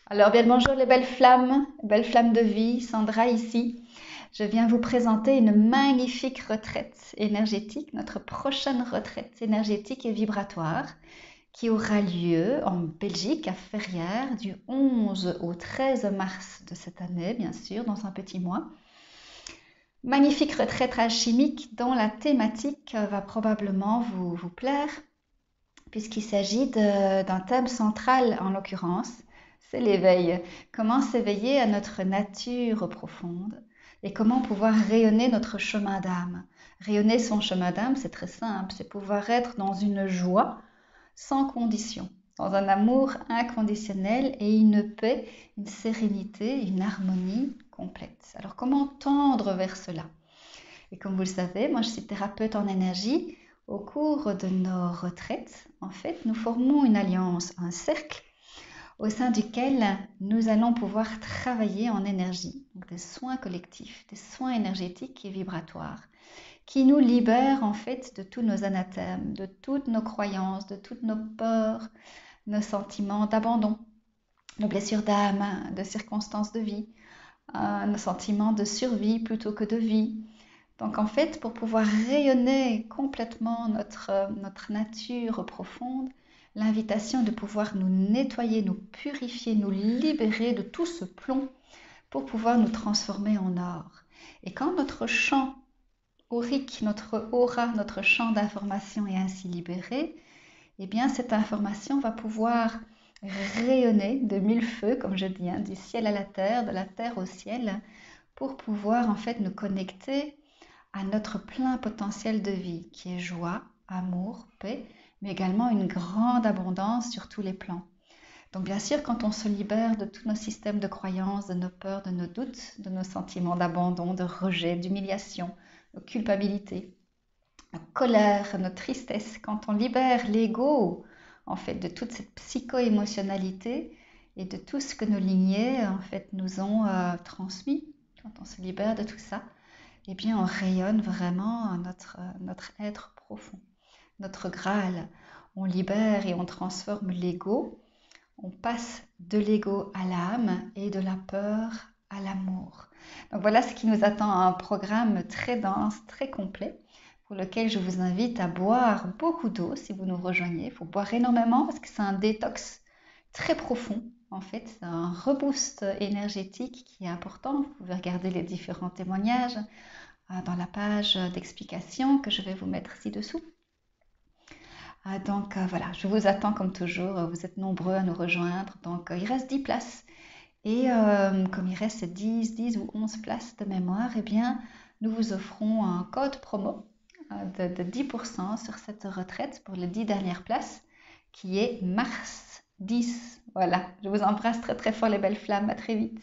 Alors, bien le bonjour les belles flammes de vie, Sandra ici. Je viens vous présenter une magnifique retraite énergétique, notre prochaine retraite énergétique et vibratoire qui aura lieu en Belgique, à Ferrières, du 11 au 13 mars de cette année, bien sûr, dans un petit mois. Magnifique retraite alchimique dont la thématique va probablement vous plaire, puisqu'il s'agit d'un thème central en l'occurrence, c'est l'éveil. Comment s'éveiller à notre nature profonde et comment pouvoir rayonner notre chemin d'âme. Rayonner son chemin d'âme, c'est très simple, c'est pouvoir être dans une joie sans condition, dans un amour inconditionnel et une paix, une sérénité, une harmonie complète. Alors comment tendre vers cela? Et comme vous le savez, moi je suis thérapeute en énergie. Au cours de nos retraites, en fait, nous formons une alliance, un cercle au sein duquel nous allons pouvoir travailler en énergie, donc des soins collectifs, des soins énergétiques et vibratoires, qui nous libèrent en fait de tous nos anathèmes, de toutes nos croyances, de toutes nos peurs, nos sentiments d'abandon, nos blessures d'âme, de circonstances de vie, nos sentiments de survie plutôt que de vie. Donc en fait, pour pouvoir rayonner complètement notre nature profonde, l'invitation de pouvoir nous nettoyer, nous purifier, nous libérer de tout ce plomb pour pouvoir nous transformer en or. Et quand notre champ aurique, notre aura, notre champ d'information est ainsi libéré, eh bien cette information va pouvoir rayonner de mille feux, comme je dis, hein, du ciel à la terre, de la terre au ciel, pour pouvoir en fait nous connecter à notre plein potentiel de vie, qui est joie, amour, paix, mais également une grande abondance sur tous les plans. Donc bien sûr, quand on se libère de tous nos systèmes de croyances, de nos peurs, de nos doutes, de nos sentiments d'abandon, de rejet, d'humiliation, de culpabilité, nos colères, nos tristesses, quand on libère l'ego, en fait, de toute cette psycho-émotionnalité et de tout ce que nos lignées, en fait, nous ont transmis, quand on se libère de tout ça, eh bien, on rayonne vraiment notre être profond, notre Graal. On libère et on transforme l'ego. On passe de l'ego à l'âme et de la peur à l'amour. Donc voilà ce qui nous attend, un programme très dense, très complet, pour lequel je vous invite à boire beaucoup d'eau si vous nous rejoignez. Il faut boire énormément parce que c'est un détox très profond. En fait, c'est un reboost énergétique qui est important. Vous pouvez regarder les différents témoignages dans la page d'explication que je vais vous mettre ci-dessous. Donc voilà, je vous attends comme toujours, vous êtes nombreux à nous rejoindre, donc il reste 10 places. Et comme il reste 10 ou 11 places de mémoire, eh bien, nous vous offrons un code promo de 10% sur cette retraite pour les 10 dernières places, qui est mars 10. Voilà, je vous embrasse très très fort les belles flammes, à très vite.